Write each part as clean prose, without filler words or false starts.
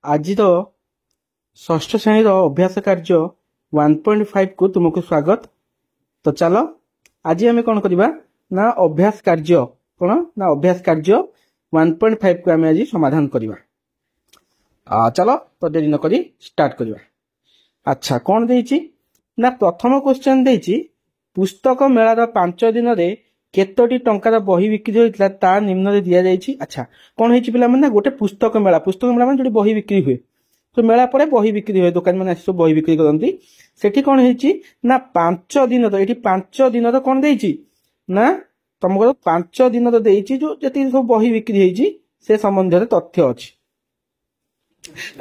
ଆଜିର ଷଷ୍ଠ ଶ୍ରେଣୀର ଅଭ୍ୟାସ କାର୍ଯ୍ୟ 1.5କୁ ତୁମକୁ ସ୍ୱାଗତ। ତ ଚାଲ ଆଜି ଆମେ କ'ଣ କରିବା ନା ଅଭ୍ୟାସ କାର୍ଯ୍ୟ 1.5କୁ ଆମେ ଆଜି ସମାଧାନ କରିବା। ଚାଲ ତ ଡେରି ନ କରି ଷ୍ଟାର୍ଟ କରିବା। ଆଚ୍ଛା, କ'ଣ ଦେଇଛି ନା ପ୍ରଥମ କ୍ୱେଶ୍ଚନ ଦେଇଛି ପୁସ୍ତକ ମେଳାର 5 ଦିନରେ କେତୋଟି ଟଙ୍କାର ବହି ବିକ୍ରି ହୋଇଥିଲା ତା ନିମ୍ନରେ ଦିଆଯାଇଛି। ଆଚ୍ଛା, କ'ଣ ହେଇଛି ପିଲାମାନେ ନା ଗୋଟେ ପୁସ୍ତକ ମେଳା ମାନେ ଯୋଉଠି ବହି ବିକ୍ରି ହୁଏ, ତ ମେଳା ପରେ ବହି ବିକ୍ରି ହୁଏ, ଦୋକାନ ମାନେ ଆସି ସବୁ ବହି ବିକ୍ରି କରନ୍ତି। ସେଠି କ'ଣ ହେଇଛି ନା 5 ଦିନର, ଏଠି 5 ଦିନର କ'ଣ ଦେଇଛି ନା ତମର 5 ଦିନର ଦେଇଛି, ଯୋଉ ଯେତିକି ସବୁ ବହି ବିକ୍ରି ହେଇଛି ସେ ସମ୍ବନ୍ଧରେ ତଥ୍ୟ ଅଛି।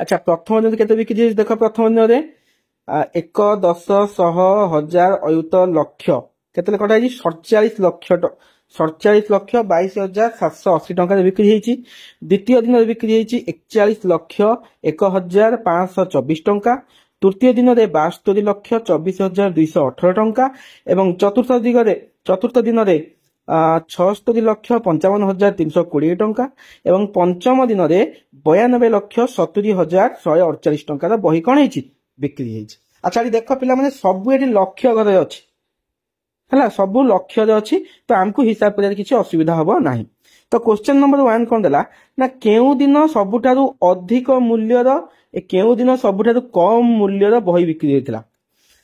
ଆଚ୍ଛା, ପ୍ରଥମ ଦିନ କେତେ ବିକ୍ରି ହେଇଛି ଦେଖ। ପ୍ରଥମ ଦିନରେ 1, 10, 100, 1000, ଅୟୁତ, ଲକ୍ଷ, କେତେ କଟା ହେଇଛି 47 ଲକ୍ଷ 22,780 ଟଙ୍କାରେ ବିକ୍ରି ହେଇଛି। ଦ୍ୱିତୀୟ ଦିନରେ ବିକ୍ରି ହେଇଛି 41 ଲକ୍ଷ 1,524 ଟଙ୍କା। ତୃତୀୟ ଦିନରେ 72 ଲକ୍ଷ 24,218 ଟଙ୍କା ଏବଂ ଚତୁର୍ଥ ଦିନରେ 76 ଲକ୍ଷ 55,320 ଟଙ୍କା ଏବଂ ପଞ୍ଚମ ଦିନରେ 92 ଲକ୍ଷ 70,148 ଟଙ୍କାର ବହି କ'ଣ ହେଇଛି ବିକ୍ରି ହେଇଛି। ଆଚ୍ଛା, ଏଠି ଦେଖ ପିଲାମାନେ ସବୁ ଏଠି ଲକ୍ଷ ଘରେ ଅଛି ହେଲା, ସବୁ ଲକ୍ଷରେ ଅଛି, ତ ଆମକୁ ହିସାବ କରିବାରେ କିଛି ଅସୁବିଧା ହବ ନାହିଁ। ତ କ୍ୱେଶ୍ଚନ ନମ୍ବର 1 କ'ଣ ଦେଲା ନା କେଉଁ ଦିନ ସବୁଠାରୁ ଅଧିକ ମୂଲ୍ୟର କେଉଁ ଦିନ ସବୁଠାରୁ କମ ମୂଲ୍ୟର ବହି ବିକ୍ରି ହେଇଥିଲା।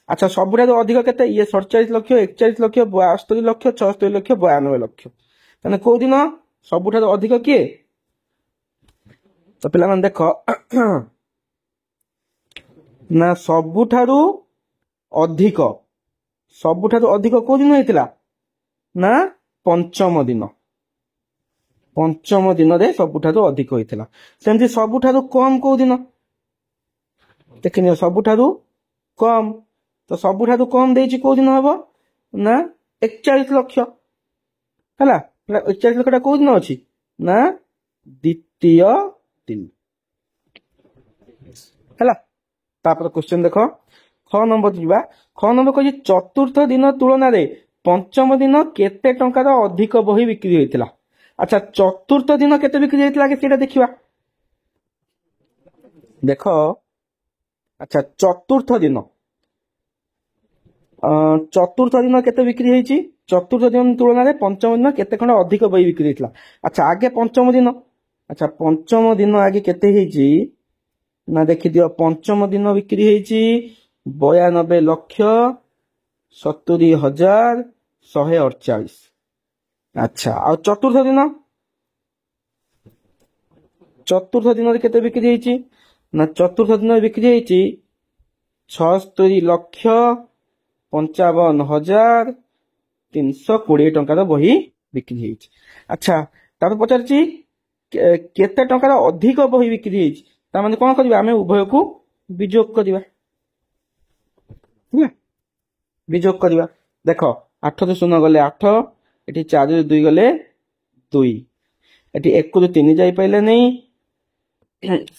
ଆଚ୍ଛା, ସବୁଠାରୁ ଅଧିକ କେତେ ଇଏ 47 ଲକ୍ଷ 41 ଲକ୍ଷ 72 ଲକ୍ଷ 76 ଲକ୍ଷ 92 ଲକ୍ଷ, ତାହେଲେ କୋଉ ଦିନ ସବୁଠାରୁ ଅଧିକ କିଏ? ତ ପିଲାମାନେ ଦେଖ ନା ସବୁଠାରୁ ଅଧିକ କୋଉ ଦିନ ହେଇଥିଲା ନା ପଞ୍ଚମ ଦିନରେ ସବୁଠାରୁ ଅଧିକ ହେଇଥିଲା। ସେମିତି ସବୁଠାରୁ କମ କୋଉ ଦିନ ଦେଖିନିଅ, ସବୁଠାରୁ କମ, ତ ସବୁଠାରୁ କମ ଦେଇଛି କୋଉ ଦିନ ହବ ନା 41 ଲକ୍ଷ ହେଲା। 41 ଲକ୍ଷଟା କୋଉ ଦିନ ଅଛି ନା ଦ୍ୱିତୀୟ ଦିନ ହେଲା। ତାପରେ କ୍ୱେଶ୍ଚନ ଦେଖ, ଖ ନମ୍ବର ଯିବା। ଖ ନମ୍ବର କହିଛି ଚତୁର୍ଥ ଦିନ ତୁଳନାରେ ପଞ୍ଚମ ଦିନ କେତେ ଟଙ୍କାର ଅଧିକ ବହି ବିକ୍ରି ହୋଇଥିଲା। ଆଚ୍ଛା, ଚତୁର୍ଥ ଦିନ କେତେ ବିକ୍ରି ହେଇଥିଲା ସେଇଟା ଦେଖିବା। ଦେଖ, ଆଚ୍ଛା ଚତୁର୍ଥ ଦିନ କେତେ ବିକ୍ରି ହେଇଛି, ଚତୁର୍ଥ ଦିନ ତୁଳନାରେ ପଞ୍ଚମ ଦିନ କେତେ ଖଣ୍ଡ ଅଧିକ ବହି ବିକ୍ରି ହେଇଥିଲା। ଆଚ୍ଛା, ଆଗେ ପଞ୍ଚମ ଦିନ, ଆଚ୍ଛା ପଞ୍ଚମ ଦିନ ଆଗେ କେତେ ହେଇଛି ନା ଦେଖିଦିଅ। ପଞ୍ଚମ ଦିନ ବିକ୍ରି ହେଇଛି 92 ଲକ୍ଷ 70,148। ଆଚ୍ଛା, ଆଉ ଚତୁର୍ଥ ଦିନରେ କେତେ ବିକ୍ରି ହେଇଛି ନା ଚତୁର୍ଥ ଦିନରେ ବିକ୍ରି ହେଇଛି 76 ଲକ୍ଷ 55,320 ଟଙ୍କାର ବହି ବିକ୍ରି ହେଇଛି। ଆଚ୍ଛା, ତାପରେ ପଚାରିଛି କେତେ ଟଙ୍କାର ଅଧିକ ବହି ବିକ୍ରି ହେଇଛି, ତାମାନେ କ'ଣ କରିବା ଆମେ ଉଭୟକୁ ବିଯୋଗ କରିବା। ବିଯୋଗ କରିବା, ଦେଖ 8 ରୁ 0 ଗଲେ 8, ଏଠି 4 ରୁ 2 ଗଲେ 2, ଏଠି 1 ରୁ 3 ଯାଇପାରିଲେ ନାହିଁ,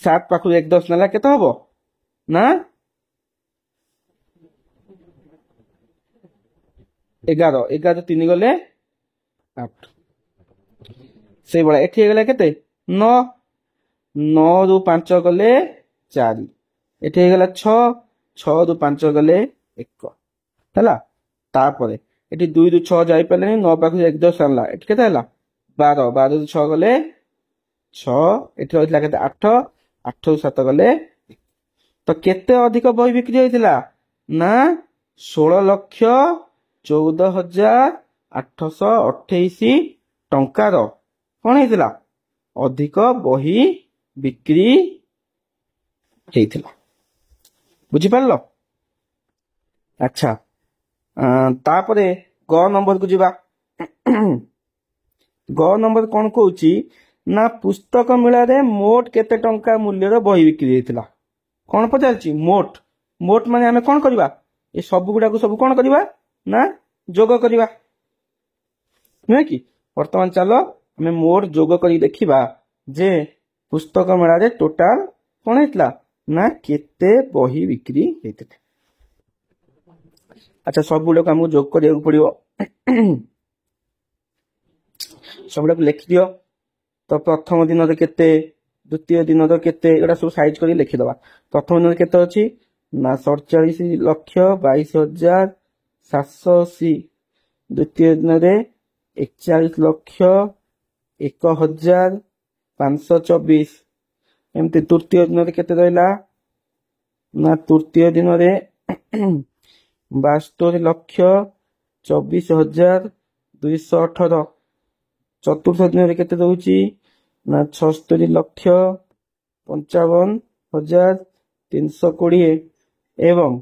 7 ପାଖରୁ 1 10 ନେଲା କେତେ ହବ ନା 11, 11 ରୁ 3 ଗଲେ 8, ସେଇଭଳିଆ ଏଠି ହେଇଗଲା କେତେ 9, 9 ରୁ 5 ଗଲେ 4, ଏଠି ହେଇଗଲା 6, 6 ରୁ 5 ଗଲେ 1 ହେଲା। ତାପରେ ଏଠି 2 ରୁ 6 ଯାଇପାରିଲେନି, 9 ପାଖରୁ 1 10 ଆଣିଲା, ଏଠି କେତେ ହେଲା 12, 12 ରୁ 6 ଗଲେ 6, ଏଠି ରହିଥିଲା କେତେ 8, 8 ରୁ 7 ଗଲେ। ତ କେତେ ଅଧିକ ବହି ବିକ୍ରି ହୋଇଥିଲା ନା 16 ଲକ୍ଷ 14,828 ଟଙ୍କାର କ'ଣ ହେଇଥିଲା ଅଧିକ ବହି ବିକ୍ରି ହେଇଥିଲା। ବୁଝିପାରିଲ? ଆଚ୍ଛା, ତାପରେ ଗ ନମ୍ବରକୁ ଯିବା। ଗ ନମ୍ବର କ'ଣ କହୁଛି ନା ପୁସ୍ତକ ମେଳାରେ ମୋଟ କେତେ ଟଙ୍କା ମୂଲ୍ୟର ବହି ବିକ୍ରି ହେଇଥିଲା। କ'ଣ ପଚାରିଛି ମୋଟ ମାନେ ଆମେ କ'ଣ କରିବା, ଏ ସବୁ ଗୁଡାକୁ ସବୁ କ'ଣ କରିବା ନା ଯୋଗ କରିବା, ନୁହେଁ କି। ବର୍ତ୍ତମାନ ଚାଲ ଆମେ ମୋଟ ଯୋଗ କରି ଦେଖିବା ଯେ ପୁସ୍ତକ ମେଳାରେ ଟୋଟାଲ କ'ଣ ହେଇଥିଲା ନା କେତେ ବହି ବିକ୍ରି ହେଇଥିଲା। ଆଚ୍ଛା, ସବୁଗୁଡାକୁ ଆମକୁ ଯୋଗ କରିବାକୁ ପଡିବ, ସବୁଗୁଡାକୁ ଲେଖିଦିଅ। ତ ପ୍ରଥମ ଦିନରେ କେତେ द्वितीय दिन केते एटा सब साइज करी लिखिदबा। प्रथम दिन केते अछि ना 47,22,780। द्वितीय दिन रे 41,01,524। एमती तृतीय दिन रे केते रहला ना तृतीय दिन रे 72,24,218। चतुर्थ दिन रे केते रहउची ना 76,55,320 एवं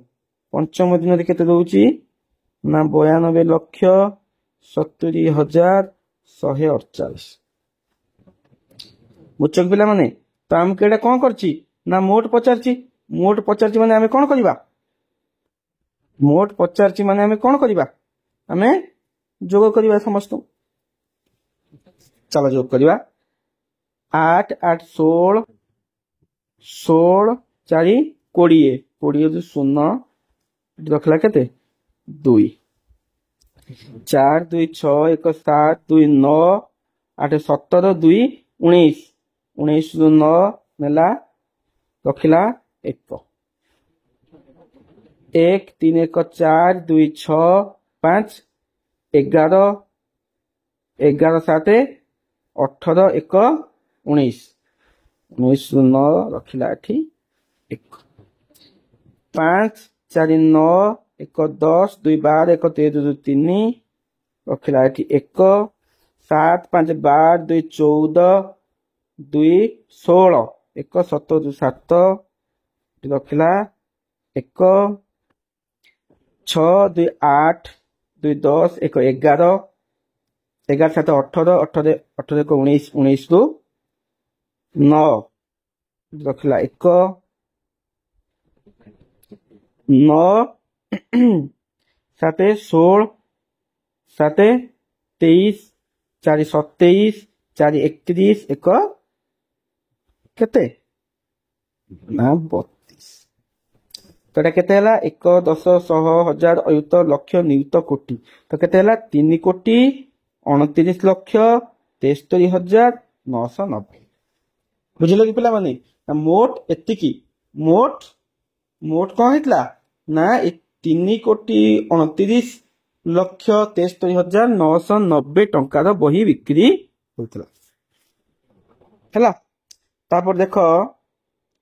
पंचम दिन रे केते रहउची ना 92,70,148। बुझछ पिला माने तो हम केडा कोन करछि ना मोट पचारछि। मोट पचारछि माने हमें कोन करिबा मोट पचारछि माने हमें कोन करिबा हमें जोग करिबा समस्त। चलो जोग करिबा 8 8 16 16 4 20 20 जो 0 रखला केते 2 4 2 6 1 7 2 9 8 17 2 19 19 जो 9 नेला रखिला 1 1 3 1 4 2 6 5 11 11 7 18 1 19 19 जो 9 रखिला एठी 1 5 4 9 1 10 2 12 1 13 2 3 रखिला एठी 1 7 5 12 2 14 2 16 1 17 2 7 रखिला 1 6 2 8 2 10 1 11 11 7 18 18 18 1 19 19 ରୁ 9 ରଖିଲା 1 9 7 16 7 23 4 27 4 31 1 केते ना 32। तो एटा केते हला 1 10 100 1000 अयुत लक्ष नियुत कोटि तो केते हला 3 कोटि 29 लक्ष 73,990। बुझिलो कि पिला माने मोट एतिकी मोट मोट कोन हितला ना 3 कोटि 29 लक्ष 73,990 टंकार बही बिक्री होतला हला। तापर देखो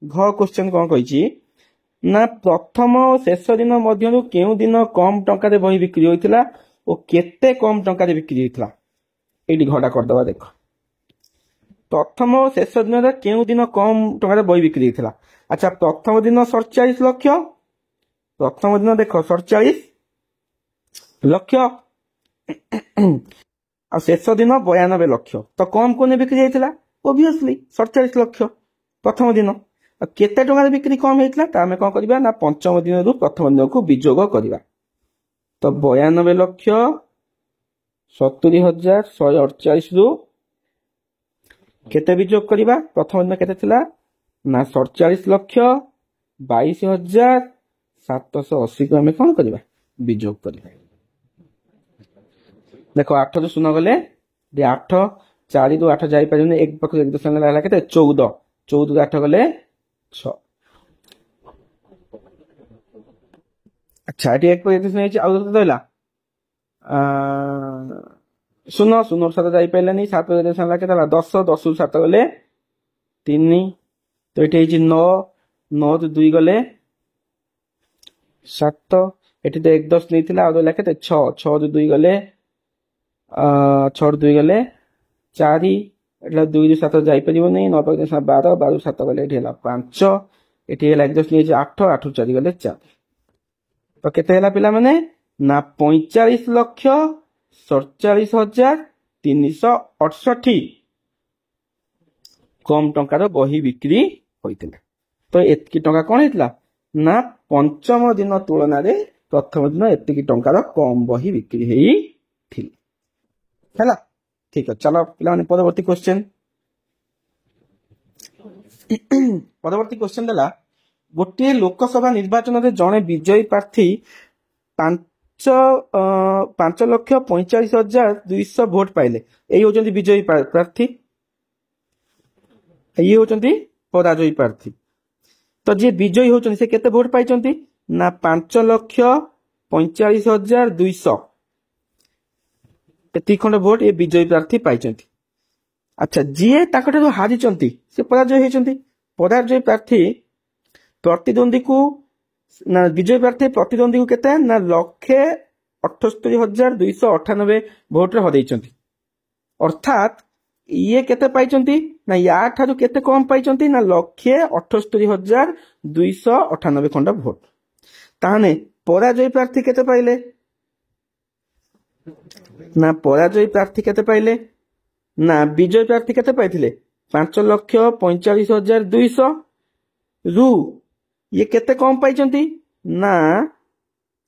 घ क्वेश्चन कोन कहिची ना प्रथम और शेष दिन मध्यरु केउ दिन कम टंका रे बही बिक्री होइतिला ओ केते कम टंका रे बिक्री होइतिला एडी घटा कर दबा। देखो प्रथम और शेष दिन रे केउ दिन कम टंका रे बही बिक्री होइतिला। अच्छा प्रथम दिन 47 लक्ष प्रथम दिन देखो 47 लक्ष आ शेष दिन 92 लक्ष तो कम कोने बिक्री होइतिला ऑब्वियसली 47 लक्ष प्रथम दिन। केते टंका रे बिक्री कम हेइतला ता हमें कोन करबा ना पंचम दिन रु प्रथम दिन को विजोग करबा। तो 92 लक्ष 70,148 रु केते विजोग करबा प्रथम दिन केते थिला ना 47 लक्ष 22,780 को हमें कोन करबा विजोग करबा। देखो 8 रु 0 गले 8 4 रु 8 जाई परिने एक पक्ष एक दशमिक लागला केते 14 14 रु 8 गले 6। अच्छा एटी एक पक्ष नहीं आ देला 0 0 7 जाई पैलानी 7 दशमिक केते 10 10 रु 7 गले 3 तो एटी है 9 9 रु 2 गले 7 एटी तो 1 10 नहीं थिला आ देला केते 6 6 रु 2 गले 6 रु 2 गले 4 एटला 2 रु 7 जाई परिबो नहीं 9 12 12 रु 7 गले एटी हला 5 एटी हला 1 10 नहीं 8 8 रु 4 गले 4 तो केते हला पिला माने ना 45 लक्ष 47,368 कम टंकार बही बिक्री होइतिला। तो एतकी टंका कोन हेतला ना पंचम दिन तुलना रे प्रथम दिन एतकी टंकार कम बही बिक्री हेई थिल हैला। ठीक है चलो पिला माने परवर्ती क्वेश्चन परवर्ती क्वेश्चन देला गोटे लोकसभा निर्वाचन रे जणे विजयी प्रार्थी 5,45,200 भोट पाइले एई होजंती विजयी प्रार्थी। ଇଏ ହଉଛନ୍ତି ପରାଜୟୀ ପ୍ରାର୍ଥୀ। ତ ଯିଏ ବିଜୟୀ ହଉଛନ୍ତି ସେ କେତେ ଭୋଟ ପାଇଛନ୍ତି ନା 5,45,200 ଏତିକି ଖଣ୍ଡ ଭୋଟ ଏ ବିଜୟୀ ପ୍ରାର୍ଥୀ ପାଇଛନ୍ତି। ଆଚ୍ଛା, ଯିଏ ତାଙ୍କଠାରୁ ହାରିଛନ୍ତି ସେ ପରାଜୟ ହେଇଛନ୍ତି। ପରାଜୟୀ ପ୍ରାର୍ଥୀ ପ୍ରତିଦ୍ୱନ୍ଦ୍ୱୀକୁ ନା ବିଜୟୀ ପ୍ରାର୍ଥୀ ପ୍ରତିଦ୍ୱନ୍ଦ୍ୱୀକୁ କେତେ ନା 1,78,298 ଭୋଟରେ ହରେଇଛନ୍ତି। ଅର୍ଥାତ୍ ଇଏ କେତେ ପାଇଛନ୍ତି ନା ୟା ଠାରୁ କେତେ କମ ପାଇଛନ୍ତି ନା 1,78,298 ଖଣ୍ଡ ଭୋଟ। ତାହେଲେ ପରାଜୟୀ ପ୍ରାର୍ଥୀ କେତେ ପାଇଲେ ନା ପରାଜୟୀ ପ୍ରାର୍ଥୀ କେତେ ପାଇଲେ ନା ବିଜୟ ପ୍ରାର୍ଥୀ କେତେ ପାଇଥିଲେ 5,45,200 ରୁ ଇଏ କେତେ କମ ପାଇଛନ୍ତି ନା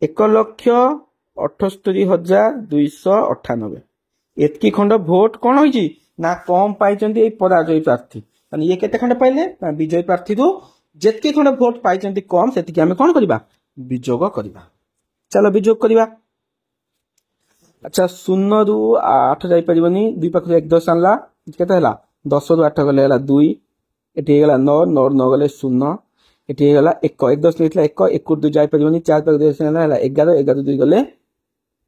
1,78,298। ଏତିକି ଖଣ୍ଡ ଭୋଟ କଣ ହେଇଛି ନା କମ ପାଇଛନ୍ତି ଏଇ ପରାଜୟୀ ପ୍ରାର୍ଥୀ। ମାନେ ଇଏ କେତେ ଖଣ୍ଡ ପାଇଲେ ନା ବିଜୟୀ ପ୍ରାର୍ଥୀରୁ ଯେତିକି ଖଣ୍ଡ ଭୋଟ ପାଇଛନ୍ତି କମ ସେତିକି ଆମେ କଣ କରିବା ବିଯୋଗ କରିବା। ଚାଲ ବିଯୋଗ କରିବା। ଆଚ୍ଛା, 0 ରୁ 8 ଯାଇପାରିବନି, 2 ପାଖରୁ 1 10 ଆଣିଲା କେତେ ହେଲା 10 ରୁ 8 ଗଲେ ହେଲା 2, ଏଠି ହେଇଗଲା 9, 9 ରୁ 9 ଗଲେ 0, ଏଠି ହେଇଗଲା 1, 1 10 ନେଇଥିଲା 1, 1 ରୁ 2 ଯାଇପାରିବନି, 4 ପାଖରୁ 2 ହେଲା 11, 11 ରୁ 2 ଗଲେ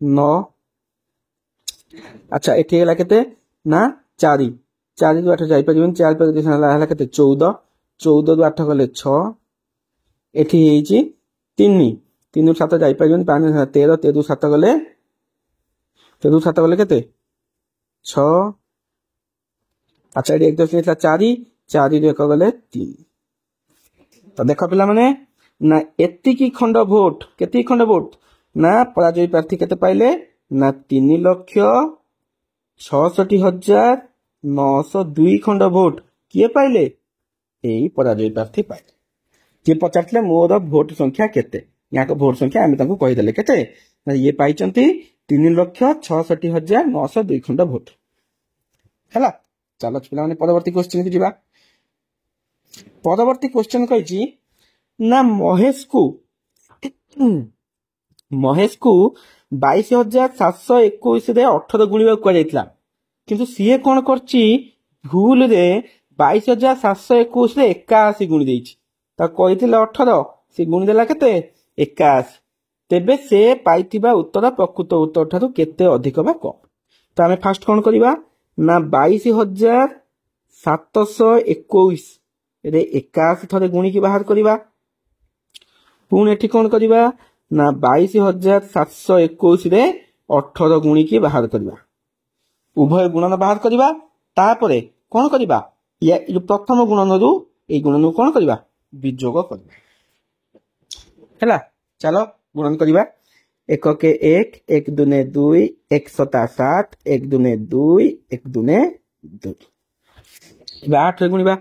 9। ଆଚ୍ଛା, ଏଠି ହେଇଗଲା କେତେ ନା 4, 4 ରୁ 8 ଯାଇପାରିବନି, 4 ପାଖରୁ 2 ହେଲା କେତେ 14, 14 ରୁ 8 ଗଲେ 6, ଏଠି ହେଇଛି 3, 3 ରୁ 7 ଯାଇପାରିବନି, 5 13, 13 ରୁ 7 ଗଲେ 13 ରୁ 7 ଗଲେ କେତେ 6। ଆଚ୍ଛା, ଏଠି 1 10 ନେଇଥିଲା 4, 4 ରୁ 1 ଗଲେ 3। ତ ଦେଖ ପିଲାମାନେ ନା ଏତିକି ଖଣ୍ଡ ଭୋଟ, କେତିକି ଖଣ୍ଡ ଭୋଟ ନା ପରାଜୟୀ ପ୍ରାର୍ଥୀ କେତେ ପାଇଲେ ନା 3,66,902 ଖଣ୍ଡ ଭୋଟ କିଏ ପାଇଲେ ଏଇ ପରାଜୟୀ ପ୍ରାର୍ଥୀ ପାଇଲେ। ଯିଏ ପଚାରିଥିଲେ ମୋର ଭୋଟ ସଂଖ୍ୟା କେତେ, ୟାଙ୍କ ଭୋଟ ସଂଖ୍ୟା ଆମେ ତାଙ୍କୁ କହିଦେଲେ କେତେ ନା ଇଏ ପାଇଛନ୍ତି 3,66,902 ଖଣ୍ଡ ଭୋଟ ହେଲା। ଚାଲ ପିଲାମାନେ ପରବର୍ତ୍ତୀ କ୍ୱେଶ୍ଚିନ୍ କୁ ଯିବା। ପରବର୍ତ୍ତୀ କ୍ୱେଶ୍ଚିନ୍ କହିଛି ନା ମହେଶକୁ 22,721ରେ 18 ଗୁଣିବାକୁ କୁହାଯାଇଥିଲା, କିନ୍ତୁ ସିଏ କଣ କରିଛି ଭୁଲରେ 22,721ରେ 81 ଗୁଣି ଦେଇଛି। ତାକୁ କହିଥିଲେ 18, ସେ ଗୁଣି ଦେଲା କେତେ 81। ତେବେ ସେ ପାଇଥିବା ଉତ୍ତର ପ୍ରକୃତ ଉତ୍ତର ଠାରୁ କେତେ ଅଧିକ ବା କମ। ତ ଆମେ ଫାଷ୍ଟ କଣ କରିବା ନା 22,721 ରେ 81 ଥରେ ଗୁଣିକି ବାହାର କରିବା। ପୁଣି ଏଠି କଣ କରିବା ନା 22,721 ରେ 18 ଗୁଣିକି ବାହାର କରିବା। ଉଭୟ ଗୁଣନ ବାହାର କରିବା। ତାପରେ କଣ କରିବା ପ୍ରଥମ ଗୁଣନରୁ ଏଇ ଗୁଣନକୁ କଣ କରିବା ବିଯୋଗ କରିବା ହେଲା। ଚାଲ ଗୁଣନ କରିବା। 1 के 1, 1 दूने 2, 1 सता 7, 1 दूने 2, 1 दूने 2। 8 ରେ ଗୁଣିବା।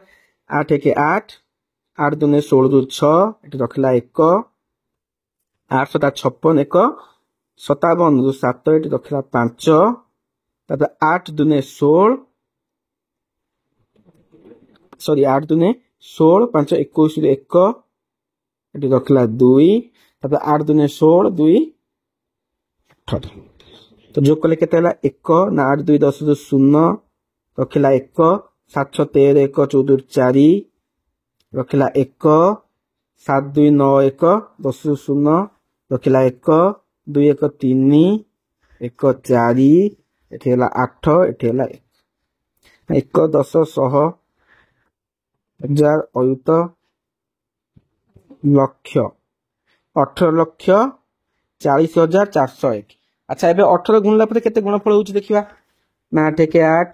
8 के 8, 8 दूने 16 ରୁ 6, ଏଠି ରଖିଲା 1, 8 ସତା 56, 1 57 ରୁ 7, ଏଠି ରଖିଲା 5, ତାପରେ 8 दूने 16, 8 दूने 16, 5 21 ରୁ 1, ଏଠି ରଖିଲା 2, ତାପରେ 8 दूने 16, 2 18। ତ ଯୋଗ କଲେ କେତେ ହେଲା 1 ନା 8 2 10 ରୁ 0, ରଖିଲା 1, 7 6 13, 1 14 ରୁ 4, ରଖିଲା 1, 7 2 9 1, 10 ରୁ 0, ରଖିଲା 1, 2 1 3, 1 4, ଏଠି ହେଲା 8, ଏଠି ହେଲା 1 10 100 1000 ଅୟୁତ ଲକ୍ଷ 18,40,401। ଆଚ୍ଛା, ଏବେ 18 ଗୁଣିଲା ପରେ କେତେ ଗୁଣଫଳ ହଉଛି ଦେଖିବା ନା 8 के 8,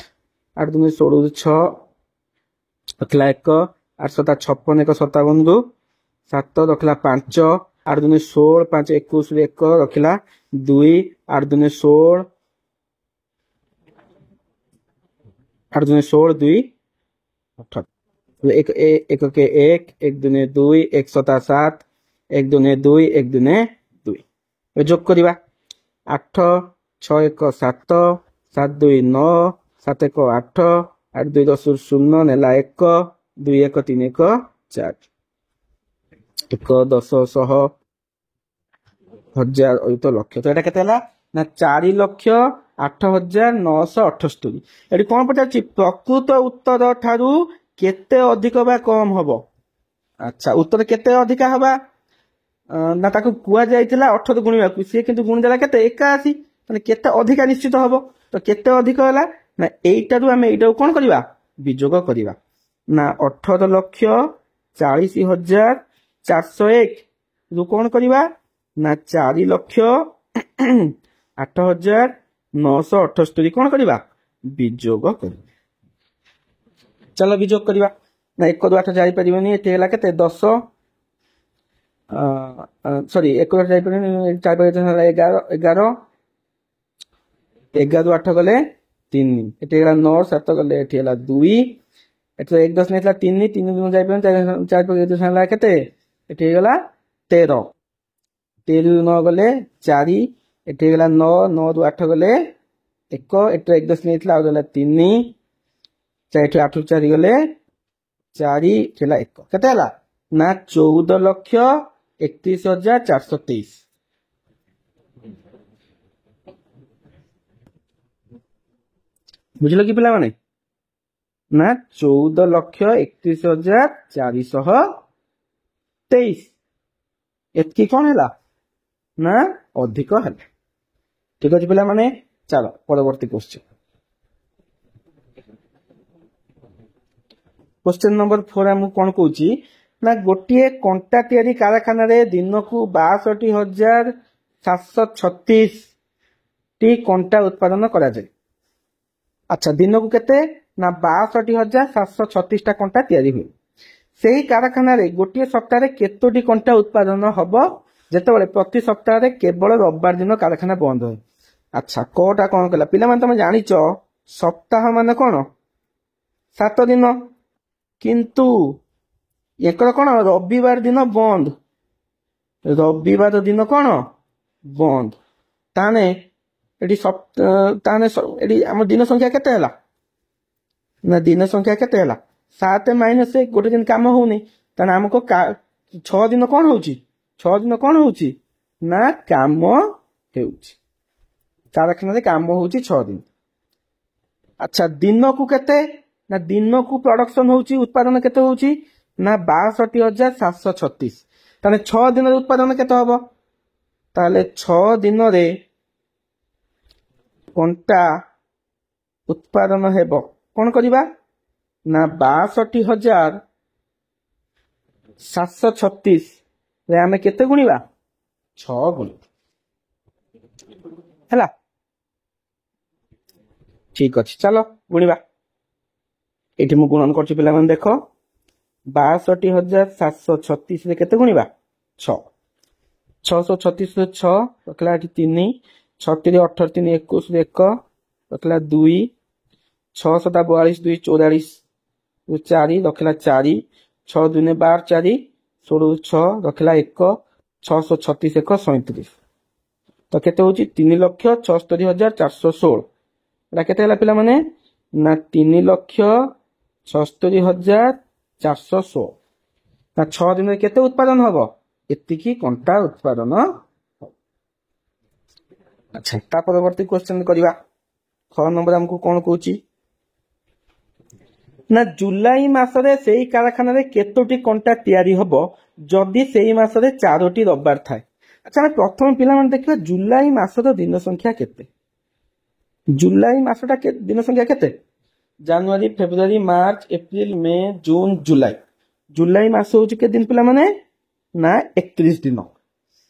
8 दूने 16 ରୁ 6, ରଖିଲା 1, 8 ସତା 56, 1 57 ରୁ 7, ରଖିଲା 5, 8 दूने 16, 5 21 ରୁ 1, ରଖିଲା 2, 8 दूने 16, 8 दूने 16, 2 18। 1 के 1, 1 दूने 2, 1 सता 7, 1 दूने 2, 1 दूने 2। যোগ କରିବା। 8 6 1 7, 7 2 9, 7 1 8, 8 2 10 ରୁ 0, ନେଲା 1, 2 1 3 1 4, 1 10 100 1000 ଅୟୁତ ଲକ୍ଷ। ତ ଏଟା କେତେ ହେଲା ନା 4,08,978। ଏଠି କଣ ପଚାରୁଛି ପ୍ରକୃତ ଉତ୍ତର ଠାରୁ केते अधिक बा कम हबो अच्छा उत्तर केते अधिका हबा ना ताकू कुआ जाइतिला 18 गुणिबा कु से किंतु गुण देला केते 81 माने केते अधिका निश्चित हबो तो केते अधिक होला ना एइटारू हमें एइटा कोन करिवा विजोग करिवा ना 18,40,401 रु कोन करिवा ना 4,08,978 कोन करिवा विजोग करिवा चलो विजोग करिवा ना 1 2 8 जाई परिबनी एते हला केते 10 सॉरी 1 2 जाई परिबनी 4 5 11 11 11 8 गले 3 एते हला 9 7 गले एते हला 2 एते 1 10 नेतला 3 3 दिन जाई परिबनी 4 5 हला केते एते हला 13 13 9 गले 4 एते हला 9 9 2 8 गले 1 एते 1 10 नेतला आ गला 3 चाहे 8 4 गले 4 थिला 1 केते हला ना 14,31,423 बुझलो कि पिला माने ना 14,31,423 एतकी कोन हला ना अधिक हला ठीक अछि पिला माने चलो परवर्ती क्वेश्चन नंबर 4 हम कोन कहूची ना गोटिए कंटा तयारी कारखाना रे दिन को 62,736 टी कंटा उत्पादन करा जाय अच्छा दिन को केते ना 62,736 टा कंटा तयारी हुए सेही कारखाना रे गोटिए सप्ताह रे केतोटी कंटा उत्पादन हबो जेतेबेले प्रति सप्ताह रे केवल रविवार दिन कारखाना बंद होय अच्छा कोटा कोन कला पिला माने तुम जानिचो सप्ताह माने कोन 7 दिन किंतु एकर कोन रविवार दिन बंद रविवार दिन कोन बंद ताने एडी ताने एडी हम दिन संख्या केते हला ना दिन संख्या केते हला 7 माइनस 1 गोटे दिन काम होउनी ताने हमको 6 दिन कोन होउची 6 दिन कोन होउची ना काम हेउची कारखाना रे काम होउची 6 दिन अच्छा दिन को केते ना दिन को प्रोडक्शन होउची उत्पादन केते होउची ना 62,736 ताने 6 दिन रे उत्पादन केते हबो ताले 6 दिन रे कंटा उत्पादन हेबो कोन करिबा ना 62,736 रे हमें केते गुणिबा 6 गुणी हला ठीक अछि चलो गुणिबा एठी मु गुणन करछि पिला मन देखो 62,736 रे केते गुणिबा 6 636 रे 6 रखला एठी 3 6 3 18 3 21 रे 1 रखला 2 6 7 42 2 44 4 रखला 4 6 2 12 4 16 6 रखला 1 636 1 37 तो केते होची 3,76,416 एटा केते हला पिला माने ना 3,76,416 ना 6 दिन रे केते उत्पादन हबो एतिकी कंटा उत्पादन अच्छा ता परवर्ती क्वेश्चन करिवा 6 नंबर हमको कोन कहूची ना जुलाई मासरे सेही कारखाना रे केतोटी कंटा तयारी हबो जदी सेही मासरे 4टी रविवार थाए अच्छा हम प्रथम पिला मन देखिबा जुलाई मासर दिन संख्या केते जुलाई मासटा के दिन संख्या केते जनवरी फेब्रुआरी मार्च एप्रिल मई जून जुलाई जुलाई मास होची के दिन पिला माने ना 31 दिन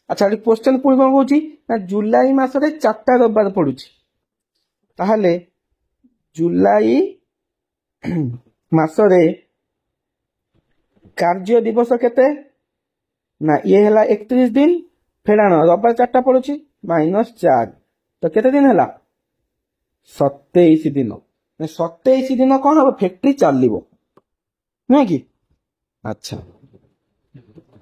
अच्छा क्वेश्चन पुणी कोन कहूची ना जुलाई मासरे 4टा रविवार पडुची ताहाले जुलाई मासरे कार्य दिवस केते ना ये हला 31 दिन फेराण रविवार 4टा पडुची -4 तो केते दिन हला 27 दिन 27 दिन कोन हो फैक्ट्री चलिबो नै कि अच्छा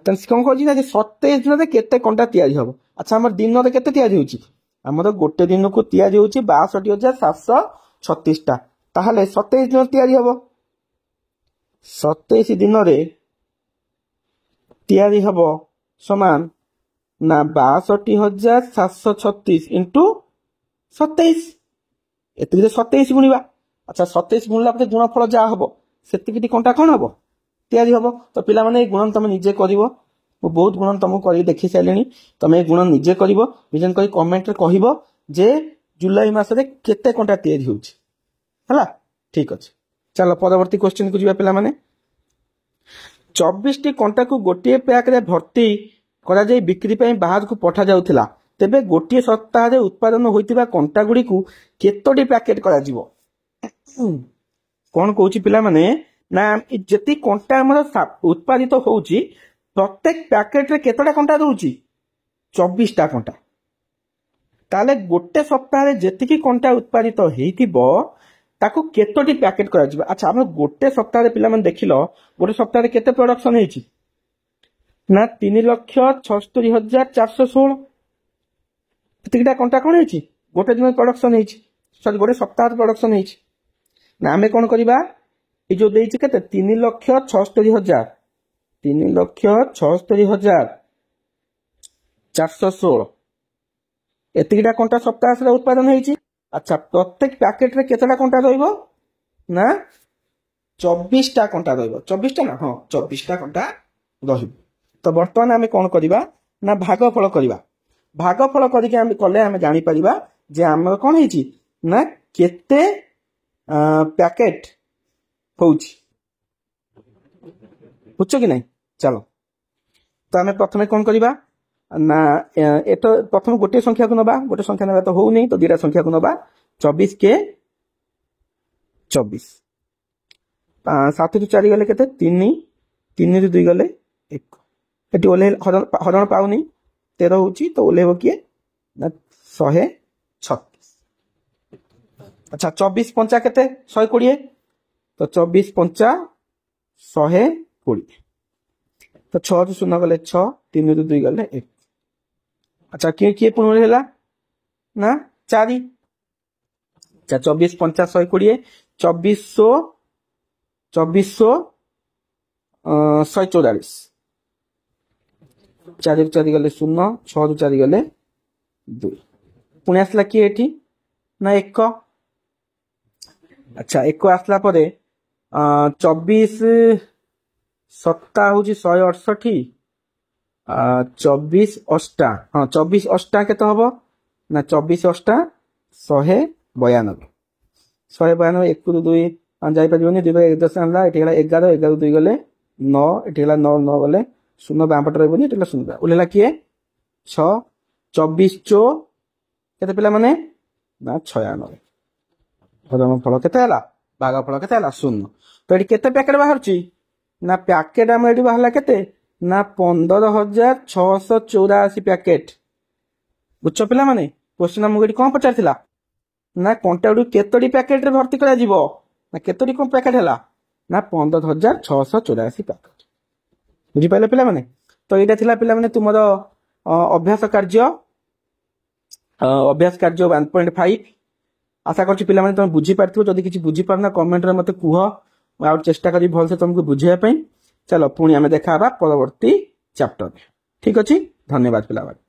तन कोन कहजी ना 27 दिन रे केते कंटा तयारी हबो अच्छा हमर दिन रे केते तयारी होची हमर गोटे दिन को तयारी होची 62,736 टा ताहाले 27 दिन तयारी हबो 27 दिन रे तयारी हबो समान ना 62,736 इंटू 27 एते 27 गुणिबा अच्छा 27 गुणला पते गुणफल जा हबो ସେତିକିଟି କଣ୍ଟା କ'ଣ ହବ ତିଆରି ହବ। ତ ପିଲାମାନେ ଏଇ ଗୁଣନ ତମେ ନିଜେ କରିବ। ମୁଁ ବହୁତ ଗୁଣନ ତମକୁ କରିକି ଦେଖି ସାରିଲିଣି। ତମେ ଏଇ ଗୁଣନ ନିଜେ କରିବ, ବିଜନ କରି କମେଣ୍ଟରେ କହିବ ଯେ ଜୁଲାଇ ମାସରେ କେତେ କଣ୍ଟା ତିଆରି ହେଉଛି ହେଲା। ଠିକ ଅଛି, ଚାଲ ପରବର୍ତ୍ତୀ କ୍ୱେଶ୍ଚିନ୍କୁ ଯିବା ପିଲାମାନେ। 24ଟି କଣ୍ଟାକୁ ଗୋଟିଏ ପ୍ୟାକରେ ଭର୍ତ୍ତି କରାଯାଇ ବିକ୍ରି ପାଇଁ ବାହାରକୁ ପଠାଯାଉଥିଲା, ତେବେ ଗୋଟିଏ ସପ୍ତାହରେ ଉତ୍ପାଦନ ହୋଇଥିବା କଣ୍ଟା ଗୁଡ଼ିକୁ କେତୋଟି ପ୍ୟାକେଟ କରାଯିବ? କ'ଣ କହୁଛି ପିଲାମାନେ ନା ଯେତିକି କଣ୍ଟା ଆମର ଉତ୍ପାଦିତ ହଉଛି ପ୍ରତ୍ୟେକ ପ୍ୟାକେଟରେ କେତେଟା କଣ୍ଟା ରହୁଛି? 24ଟା କଣ୍ଟା। ତାହେଲେ ଗୋଟେ ସପ୍ତାହରେ ଯେତିକି କଣ୍ଟା ଉତ୍ପାଦିତ ହେଇଥିବ ତାକୁ କେତୋଟି ପ୍ୟାକେଟ କରାଯିବ? ଆଚ୍ଛା, ଆମର ଗୋଟେ ସପ୍ତାହରେ ପିଲାମାନେ ଦେଖିଲ ଗୋଟେ ସପ୍ତାହରେ କେତେ ପ୍ରଡକ୍ସନ ହେଇଛି ନା 3,76,416। ଏତିକିଟା କଣ୍ଟା କ'ଣ ହେଇଛି ଗୋଟେ ଦିନ ପ୍ରଡକ୍ସନ ହେଇଛି, ସରି ଗୋଟେ ସପ୍ତାହରେ ପ୍ରଡକ୍ସନ ହେଇଛି। ନା ଆମେ କ'ଣ କରିବା, ଏଇ ଯୋଉ ଦେଇଛି କେତେ 3,76,000 3,76,416 ଏତିକିଟା କଣ୍ଟା ସପ୍ତାହରେ ଉତ୍ପାଦନ ହେଇଛି। ଆଚ୍ଛା, ପ୍ରତ୍ୟେକ ପ୍ୟାକେଟରେ କେତେଟା କଣ୍ଟା ରହିବ ନା 24ଟା କଣ୍ଟା ରହିବ। 24ଟା ନା, ହଁ 24ଟା କଣ୍ଟା ରହିବ। ତ ବର୍ତ୍ତମାନ ଆମେ କ'ଣ କରିବା ନା ଭାଗଫଳ କରିବା। ଭାଗଫଳ କରିକି ଆମେ କଲେ ଆମେ ଜାଣିପାରିବା ଯେ ଆମର କ'ଣ ହେଇଛି ନା କେତେ ପ୍ୟାକେଟ ହଉଛି, ବୁଝଛ କି ନାଇଁ? ଚାଲ ତ ଆମେ ପ୍ରଥମେ କ'ଣ କରିବା ନା ଏତ ପ୍ରଥମେ ଗୋଟିଏ ସଂଖ୍ୟାକୁ ନବା, ଗୋଟେ ସଂଖ୍ୟା ନେବା ତ ହଉନି, ତ ଦୁଇଟା ସଂଖ୍ୟାକୁ ନବା। 24K 24, 7ରୁ 4 ଗଲେ କେତେ 3, 3ରୁ 2 ଗଲେ 1। ଏଠି ଓହ୍ଲେଇ ହରଣ ପାଉନି 13 ହଉଛି, ତ ଓହ୍ଲେଇବ କିଏ ନା 136। ଆଚ୍ଛା, 24 ପଞ୍ଚା କେତେ 120, ତ 24 ପଞ୍ଚା 120। ତ 6ରୁ 0 ଗଲେ 6, 3ରୁ 2 ଗଲେ 1। ଆଚ୍ଛା, କିଏ ପୁଣି ହେଲା ନା 4। ଆଚ୍ଛା, 24 ପଞ୍ଚା 120, 2444। 4ରୁ 4 ଗଲେ 0, 6ରୁ 4 ଗଲେ 2। ପୁଣି ଆସିଲା କିଏ ଏଠି ନା 1। ଆଚ୍ଛା, 1 ଆସିଲା ପରେ 24 7 ହଉଛି 168, 24 ଅଷ୍ଟା, ହଁ 24 ଅଷ୍ଟା କେତେ ହବ ନା 24 ଅଷ୍ଟା 192। 192 1ରୁ 2 ଯାଇପାରିବନି, 2 1 10 ଆଣିଲା, ଏଠି ହେଲା 11, 11ରୁ 2 ଗଲେ 9, ଏଠି ହେଲା 9, 9 ଗଲେ 0 ବାଁ ପଟେ ରହିବନି, ଏଠି ହେଲା 0। ଓହ୍ଲେଇଲା କିଏ 6, 24 ଚో କେତେ ପିଲାମାନେ ନା 96। ହରଣ ଫଳ କେତେ ହେଲା, ଭାଗଫଳ କେତେ ହେଲା 0। ତ ଏଠି କେତେ ପ୍ୟାକେଟ ବାହାରୁଛି ନା ପ୍ୟାକେଟ ଆମର ଏଠି ବାହାରିଲା କେତେ ନା 15,684 ପ୍ୟାକେଟ। ବୁଝଛ ପିଲାମାନେ, କ୍ୱେଶ୍ଚିନ୍ ଆମକୁ ଏଠି କ'ଣ ପଚାରିଥିଲା ନା କଣ୍ଟା ଗୁଡ଼ିକୁ କେତୋଟି ପ୍ୟାକେଟରେ ଭର୍ତ୍ତି କରାଯିବ, ନା କେତୋଟି କ'ଣ ପ୍ୟାକେଟ ହେଲା ନା 15,684 ପ୍ୟାକେଟ। ବୁଝିପାରିଲେ ପିଲାମାନେ? ତ ଏଇଟା ଥିଲା ପିଲାମାନେ ତୁମର ଅଭ୍ୟାସ କାର୍ଯ୍ୟ 1.5। ଆଶା କରୁଛି ପିଲାମାନେ ତମେ ବୁଝିପାରିଥିବ। ଯଦି କିଛି ବୁଝିପାରୁନା କମେଣ୍ଟରେ ମତେ କୁହ, ମୁଁ ଆଉ ଚେଷ୍ଟା କରିବି ଭଲସେ ତମକୁ ବୁଝେଇବା ପାଇଁ। ଚାଲ ପୁଣି ଆମେ ଦେଖା ହେବା ପରବର୍ତ୍ତୀ ଚାପ୍ଟରରେ। ଠିକ ଅଛି, ଧନ୍ୟବାଦ ପିଲାମାନେ।